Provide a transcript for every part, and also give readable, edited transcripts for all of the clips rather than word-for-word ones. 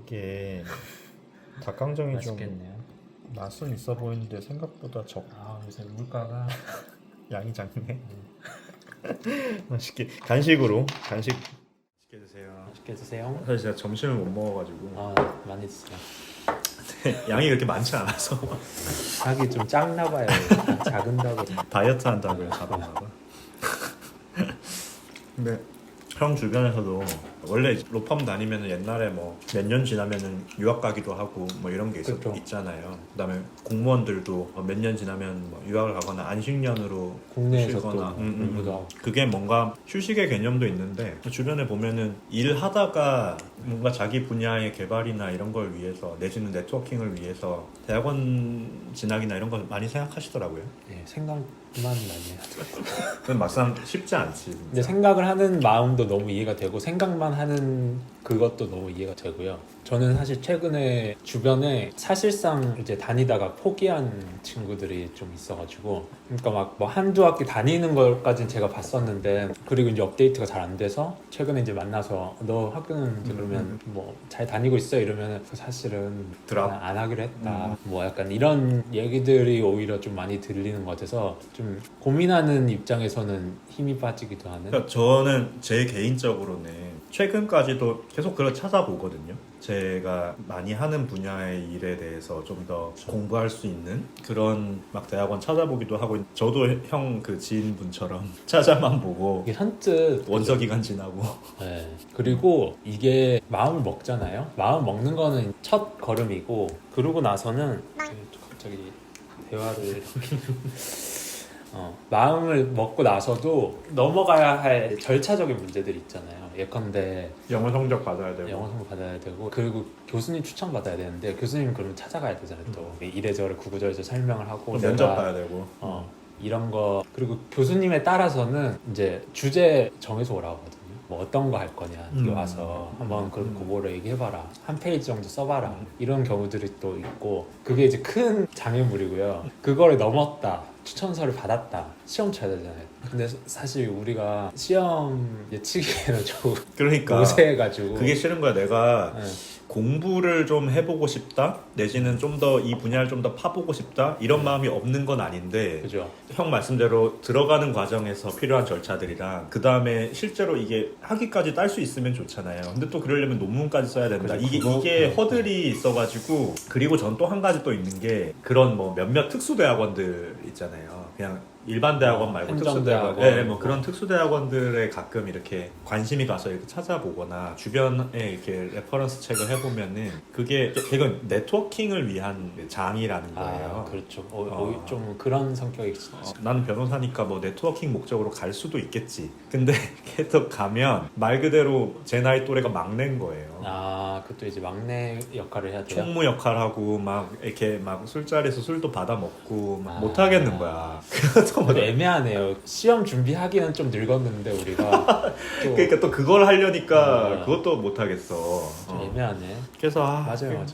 이게 닭강정이 맛있겠네요. 좀 맛은 있어 보이는데 생각보다 아 요새 물가가 양이 작네. 맛있게 간식으로 간식 맛있게 드세요. 맛있게 드세요. 사실 제가 점심을 못 먹어가지고 아 많이 드세요. 양이 그렇게 많지 않아서 닭이 좀 작나 봐요. 작은다고. 다이어트 한다고 잡았나 봐. 근데 형 주변에서도 원래 로펌 다니면 옛날에 뭐 몇 년 지나면은 유학 가기도 하고 뭐 이런 게 그렇죠. 있잖아요. 그다음에 공무원들도 몇 년 지나면 뭐 유학을 가거나 안식년으로 국내에서 쉬거나 또 공부도 하고. 그게 뭔가 휴식의 개념도 있는데 주변에 보면은 일하다가 뭔가 자기 분야의 개발이나 이런 걸 위해서 내지는 네트워킹을 위해서 대학원 진학이나 이런 걸 많이 생각하시더라고요. 네, 생각만 많이 해요. 근데 막상 쉽지 않지. 진짜. 근데 생각을 하는 마음도 너무 이해가 되고 생각만 하는 그것도 너무 이해가 되고요. 저는 사실 최근에 주변에 사실상 이제 다니다가 포기한 친구들이 좀 있어가지고, 그러니까 막 뭐 한두 학기 다니는 것까지는 제가 봤었는데, 그리고 이제 업데이트가 잘 안 돼서 최근에 이제 만나서 너 학교는 이제 그러면 뭐 잘 다니고 있어 이러면 사실은 드랍. 안 하기로 했다. 뭐 약간 이런 얘기들이 오히려 좀 많이 들리는 것 같아서 좀 고민하는 입장에서는 힘이 빠지기도 하는. 그러니까 저는 제 개인적으로는 최근까지도 계속 그걸 찾아보거든요. 제가 많이 하는 분야의 일에 대해서 좀 더 공부할 수 있는 그런 막 대학원 찾아보기도 하고, 저도 형 그 지인분처럼 찾아만 보고 이게 선뜻 원서 기간 지나고. 네. 그리고 이게 마음을 먹잖아요. 마음 먹는 거는 첫 걸음이고, 그러고 나서는 갑자기 대화를 마음을 먹고 나서도 넘어가야 할 절차적인 문제들이 있잖아요. 예컨대 영어 성적 받아야 되고. 영어 선고 받아야 되고, 그리고 교수님 추천 받아야 되는데 교수님 그러면 찾아가야 되잖아요. 또 이래저래 구구절절 설명을 하고 또 면접 내가 봐야 되고. 이런 거, 그리고 교수님에 따라서는 이제 주제 정해서 오라고 하거든요. 뭐 어떤 거 할 거냐, 여기 와서 한번 그 그거를 얘기해봐라, 한 페이지 정도 써봐라, 이런 경우들이 또 있고, 그게 이제 큰 장애물이고요. 그거를 넘었다, 추천서를 받았다, 시험 쳐야 되잖아요. 근데 사실 우리가 시험 예측에는 좀 그러니까 모세해가지고 그게 싫은 거야. 내가 네. 공부를 좀 해보고 싶다, 내지는 좀 더 이 분야를 좀 더 파보고 싶다, 이런 마음이 없는 건 아닌데, 그죠. 형 말씀대로 들어가는 과정에서 필요한 절차들이랑 그 다음에 실제로 이게 학위까지 딸 수 있으면 좋잖아요. 근데 또 그러려면 논문까지 써야 된다. 그죠, 이게 허들이 있어가지고. 그리고 전 또 한 가지 또 있는 게, 그런 뭐 몇몇 특수대학원들 있잖아요. 그냥 일반 대학원 말고 행정대학원. 특수대학원, 네, 뭐 그런 특수대학원들에 가끔 이렇게 관심이 가서 이렇게 찾아보거나 주변에 이렇게 레퍼런스 책을 해보면은 그게 되게 네트워킹을 위한 장이라는 거예요. 그렇죠. 좀 그런 성격이 있어. 나는 변호사니까 뭐 네트워킹 목적으로 갈 수도 있겠지. 근데 계속 가면 말 그대로 제 나이 또래가 막내인 거예요. 그것도 이제 막내 역할을 해야 돼요. 총무 역할하고 막 이렇게 막 술자리에서 술도 받아 먹고 막 못 하겠는 거야. 그래서 뭐 애매하네요. 시험 준비하기는 좀 늙었는데 우리가 또 그러니까 또 그걸 하려니까 그것도 못 하겠어. 좀 애매하네. 그래서 맞아요.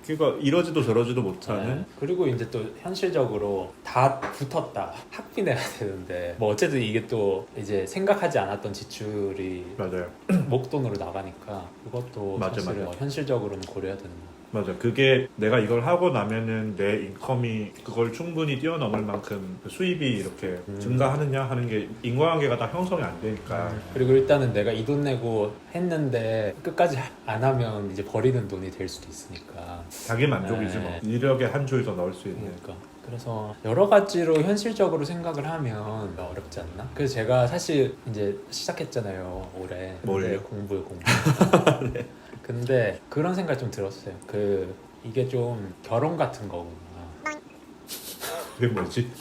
그거 이러지도 저러지도 못하는. 네. 그리고 이제 또 현실적으로 다 붙었다, 학비 내야 되는데 뭐 어쨌든 이게 또 이제 생각하지 않았던 지출이 맞아요. 목돈으로 나가니까 그것도 맞아, 사실은 맞아. 현실적으로는 고려해야 되는 거. 맞아. 그게 내가 이걸 하고 나면은 내 인컴이 그걸 충분히 뛰어넘을 만큼 수입이 이렇게 증가하느냐 하는 게 인과관계가 다 형성이 안 되니까. 그리고 일단은 내가 이 돈 내고 했는데 끝까지 안 하면 이제 버리는 돈이 될 수도 있으니까. 자기 만족이지 뭐. 이력에 한 줄 더 넣을 수 있는. 그러니까 그래서 여러 가지로 현실적으로 생각을 하면 어렵지 않나? 그래서 제가 사실 이제 시작했잖아요, 올해. 뭘요? 공부. 네. 근데 그런 생각이 좀 들었어요. 이게 좀 결혼 같은 거구나. 그게 뭐지?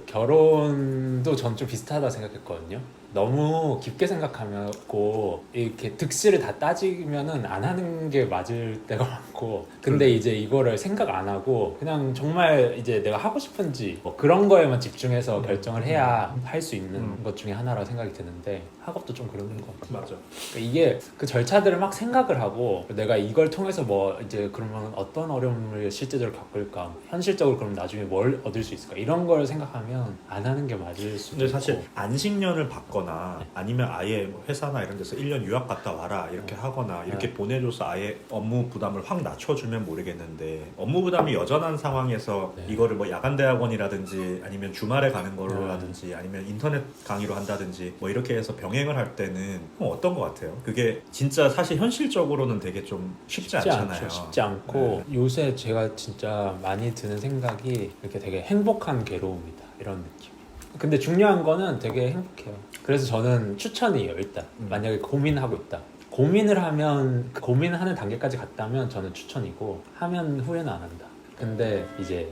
결혼도 전 좀 비슷하다 생각했거든요. 너무 깊게 생각하고 이렇게 득실을 다 따지면은 안 하는 게 맞을 때가 많고, 근데 이제 이거를 생각 안 하고 그냥 정말 이제 내가 하고 싶은지 뭐 그런 거에만 집중해서 결정을 해야 할 수 있는 것 중에 하나라고 생각이 드는데, 학업도 좀 그런 것 같아요. 맞아. 그러니까 이게 그 절차들을 막 생각을 하고 내가 이걸 통해서 뭐 이제 그러면 어떤 어려움을 실제적으로 겪을까, 현실적으로 그럼 나중에 뭘 얻을 수 있을까, 이런 걸 생각하면 안 하는 게 맞을 수도 근데 있고. 사실 안식년을 받거나 있거나 아니면 아예 뭐 회사나 이런 데서 1년 유학 갔다 와라 이렇게 하거나 이렇게 보내줘서 아예 업무 부담을 확 낮춰주면 모르겠는데 업무 부담이 여전한 상황에서 네. 이거를 뭐 야간 대학원이라든지 아니면 주말에 가는 걸로라든지 아니면 인터넷 강의로 한다든지 뭐 이렇게 해서 병행을 할 때는 어떤 것 같아요? 그게 진짜 사실 현실적으로는 되게 좀 쉽지 않잖아요. 않죠. 쉽지 않고 요새 제가 진짜 많이 드는 생각이 이렇게 되게 행복한 괴로움이다 이런 느낌. 근데 중요한 거는 되게 행복해요. 그래서 저는 추천이에요. 일단 만약에 고민하고 있다. 고민을 하면 그 고민하는 단계까지 갔다면 저는 추천이고 하면 후회는 안 한다. 근데 이제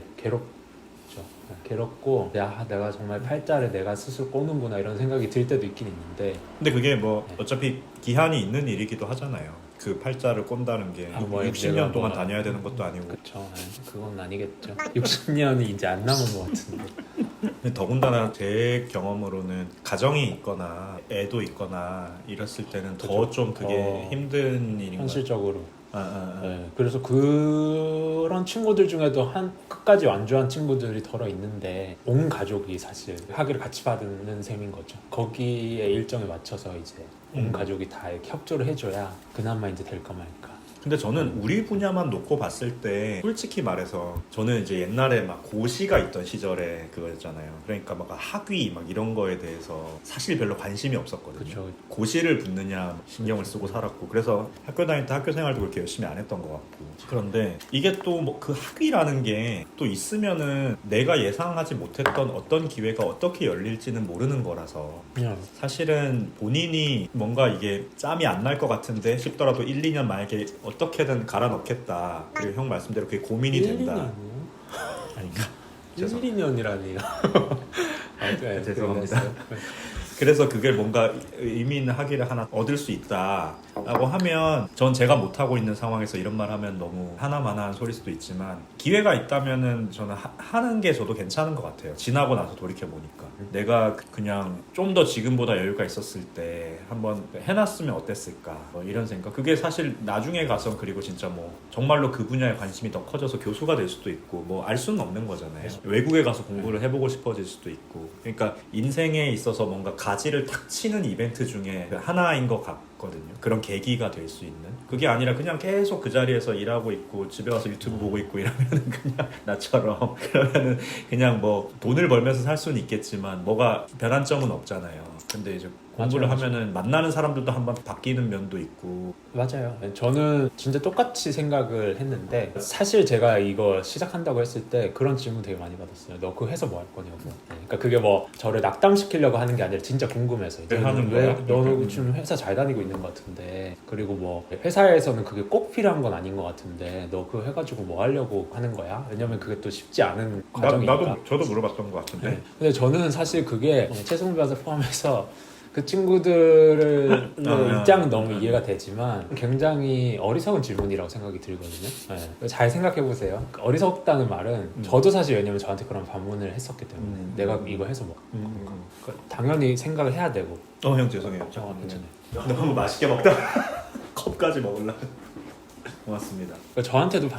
괴롭고 내가 정말 팔자를 내가 스스로 꼬는구나 이런 생각이 들 때도 있긴 있는데 근데 그게 뭐 어차피 기한이 있는 일이기도 하잖아요. 그 팔자를 꼰다는 게 뭐 60년 동안 다녀야 되는 것도 아니고. 그쵸. 그건 아니겠죠. 60년이 이제 안 남은 것 같은데. 근데 더군다나 제 경험으로는 가정이 있거나 애도 있거나 이랬을 때는 더 좀 그게 힘든 일인 것 현실적으로. 같아요. 네, 그래서 그런 친구들 중에도 끝까지 완주한 친구들이 덜어 있는데 온 가족이 사실 학위를 같이 받는 셈인 거죠. 거기에 일정에 맞춰서 이제 온 가족이 다 이렇게 협조를 해줘야 그나마 이제 될까 말까. 근데 저는 우리 분야만 놓고 봤을 때 솔직히 말해서 저는 이제 옛날에 막 고시가 있던 시절에 그거였잖아요. 그러니까 막 학위 막 이런 거에 대해서 사실 별로 관심이 없었거든요. 그쵸. 고시를 붙느냐 신경을 쓰고 살았고 그래서 학교 다닐 때 학교 생활도 그렇게 열심히 안 했던 것 같고 그런데 이게 또 뭐 그 학위라는 게 또 있으면은 내가 예상하지 못했던 어떤 기회가 어떻게 열릴지는 모르는 거라서 그냥 사실은 본인이 뭔가 이게 짬이 안 날 것 같은데 싶더라도 1, 2년 만약에 어떻게든 갈아 넣겠다. 그리고 형 말씀대로 그게 고민이 된다. 1, 2년이요? 아닌가? 1, 2년이라니요. 네, 죄송합니다. 그래서 그게 뭔가 의미 있는 학위를 하나 얻을 수 있다라고 하면 전 제가 못하고 있는 상황에서 이런 말 하면 너무 하나마나한 소리일 수도 있지만 기회가 있다면은 저는 하는 게 저도 괜찮은 것 같아요. 지나고 나서 돌이켜보니까 내가 그냥 좀 더 지금보다 여유가 있었을 때 한번 해놨으면 어땠을까 뭐 이런 생각. 그게 사실 나중에 가서 그리고 진짜 뭐 정말로 그 분야에 관심이 더 커져서 교수가 될 수도 있고 뭐 알 수는 없는 거잖아요. 외국에 가서 공부를 해보고 싶어질 수도 있고 그러니까 인생에 있어서 뭔가 가지를 탁 치는 이벤트 중에 하나인 것 같거든요. 그런 계기가 될 수 있는. 그게 아니라 그냥 계속 그 자리에서 일하고 있고 집에 와서 유튜브 보고 있고 이러면은 그냥 나처럼 그러면은 그냥 뭐 돈을 벌면서 살 수는 있겠지만 뭐가 변한 점은 없잖아요. 근데 이제 공부를 맞아요. 하면은 만나는 사람들도 한번 바뀌는 면도 있고. 맞아요. 저는 진짜 똑같이 생각을 했는데 사실 제가 이거 시작한다고 했을 때 그런 질문 되게 많이 받았어요. 너 그거 해서 뭐 할 거냐고. 그러니까 그게 뭐 저를 낙담시키려고 하는 게 아니라 진짜 궁금해서. 왜 하는 왜 거야? 너 지금 회사 잘 다니고 있는 것 같은데 그리고 뭐 회사에서는 그게 꼭 필요한 건 아닌 것 같은데 너 그거 해가지고 뭐 하려고 하는 거야? 왜냐면 그게 또 쉽지 않은 과정이니까. 저도 물어봤던 것 같은데. 네. 근데 저는 사실 그게 최승훈 변호사 포함해서 그 친구들의 입장은 너무 이해가 되지만 굉장히 어리석은 질문이라고 생각이 들거든요. 네. 잘 생각해보세요. 어리석다는 말은 저도 사실 왜냐면 저한테 그런 반문을 했었기 때문에 내가 이거 해서 뭐 당연히 생각을 해야 되고. 형 죄송해요. 괜찮아요. 너무 맛있게 먹다 컵까지 먹으려고. 고맙습니다. 그러니까 저한테도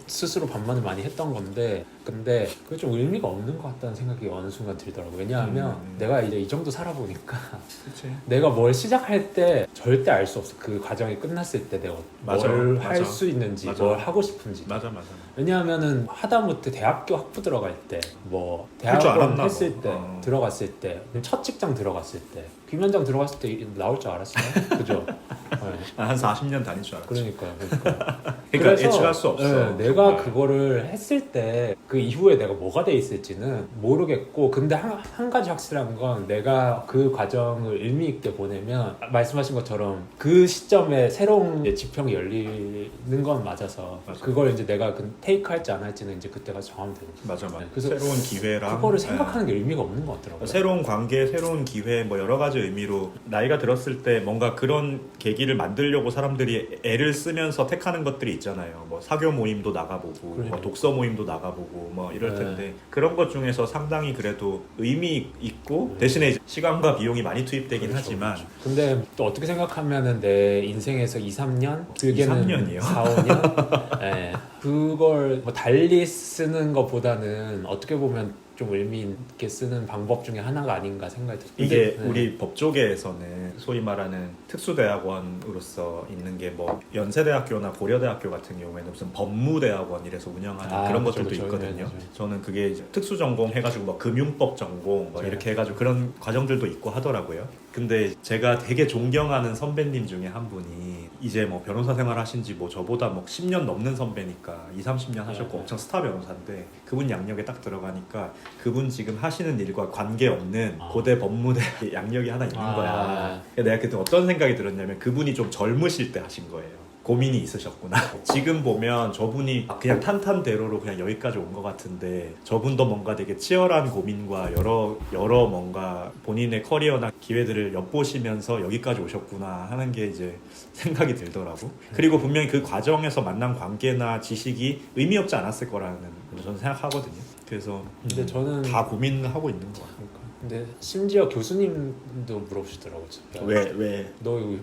스스로 반문을 많이 했던 건데 근데 그게 좀 의미가 없는 것 같다는 생각이 어느 순간 들더라고요. 왜냐하면 내가 이제 이 정도 살아보니까 그치. 내가 뭘 시작할 때 절대 알 수 없어. 그 과정이 끝났을 때 내가 뭘 할 수 있는지 맞아. 뭘 하고 싶은지. 맞아. 왜냐하면은 하다못해 대학교 학부 들어갈 때 뭐 할줄 대학원 알았나 했을 뭐. 때 들어갔을 때 첫 직장 들어갔을 때 김현장 들어갔을 때 나올 줄 알았어요. 그죠? 네. 한 40년 다닐 줄 알았죠. 그러니까요. 그러니까 그래서, 예측할 수 없어. 내가 정말. 그거를 했을 때 그 이후에 내가 뭐가 돼 있을지는 모르겠고 근데 한 가지 확실한 건 내가 그 과정을 의미 있게 보내면 말씀하신 것처럼 그 시점에 새로운 지평이 열리는 건 맞아서 맞아. 그걸 이제 내가 테이크 할지 안 할지는 이제 그때가 정하면 되는 거죠. 맞아. 네, 그래서 새로운 기회랑 그거를 생각하는 게 의미가 없는 것 같더라고요. 새로운 관계, 새로운 기회 뭐 여러 가지 의미로 나이가 들었을 때 뭔가 그런 계기를 만들려고 사람들이 애를 쓰면서 택하는 것들이 있잖아요. 뭐 사교 모임도 나가보고 그래. 뭐 독서 모임도 나가보고 뭐 이럴 네. 텐데 그런 것 중에서 상당히 그래도 의미 있고 대신에 이제 시간과 비용이 많이 투입되긴 그렇죠, 하지만 그렇죠. 근데 또 어떻게 생각하면은 내 인생에서 2, 3년? 길게는 2-3년이요? 4, 5년? 네. 그걸 뭐 달리 쓰는 것보다는 어떻게 보면 좀 의미 있게 쓰는 방법 중에 하나가 아닌가 생각이 들어요. 이게 근데, 우리 법조계에서는 소위 말하는 특수대학원으로서 있는 게 뭐 연세대학교나 고려대학교 같은 경우에는 무슨 법무대학원 이래서 운영하는 그런 그쵸, 것들도 그쵸. 있거든요. 네, 맞아요. 저는 그게 이제 특수전공 해가지고 뭐 금융법 전공 뭐 네. 이렇게 해가지고 그런 과정들도 있고 하더라고요. 근데 제가 되게 존경하는 선배님 중에 한 분이 이제 뭐 변호사 생활 하신 지 뭐 저보다 뭐 10년 넘는 선배니까 2, 30년 하셨고 네. 엄청 스타 변호사인데 그분 양력에 딱 들어가니까 그분 지금 하시는 일과 관계없는 고대 법무대 양력이 하나 있는 거야. 내가 그때 어떤 생각이 들었냐면 그분이 좀 젊으실 때 하신 거예요. 고민이 있으셨구나. 지금 보면 저분이 그냥 탄탄대로로 그냥 여기까지 온 것 같은데 저분도 뭔가 되게 치열한 고민과 여러 뭔가 본인의 커리어나 기회들을 엿보시면서 여기까지 오셨구나 하는 게 이제 생각이 들더라고. 그리고 분명히 그 과정에서 만난 관계나 지식이 의미 없지 않았을 거라는 저는 생각하거든요. 그래서 근데 저는 다 고민하고 있는 것 같아요. 그러니까. 근데 심지어 교수님도 물어보시더라고요. 왜? 너 이거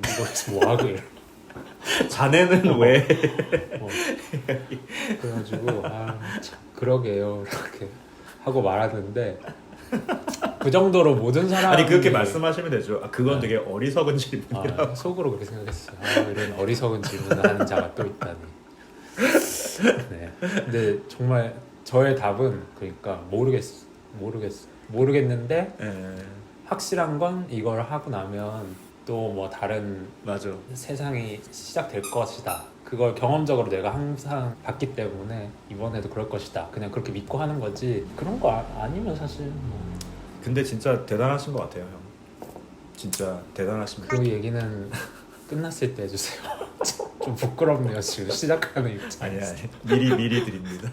뭐 하고 이래? 자네는 왜? 그래가지고 참, 그러게요 이렇게 하고 말하는데 그 정도로 모든 사람이 아니 그렇게 말씀하시면 되죠. 그건 네. 되게 어리석은 질문이라고. 속으로 그렇게 생각했어요. 이런 어리석은 질문을 하는 자가 또 있다니. 네. 근데 정말 저의 답은 그러니까 모르겠는데 확실한 건 이걸 하고 나면 또 뭐 다른 맞아. 세상이 시작될 것이다. 그걸 경험적으로 내가 항상 봤기 때문에 이번에도 그럴 것이다. 그냥 그렇게 믿고 하는 거지. 그런 거 아니면 사실 뭐. 근데 진짜 대단하신 것 같아요, 형. 진짜 대단하십니다. 그 얘기는 끝났을 때 해주세요. 좀 부끄럽네요 지금 시작하는 입장에서. 아니야, 미리 드립니다.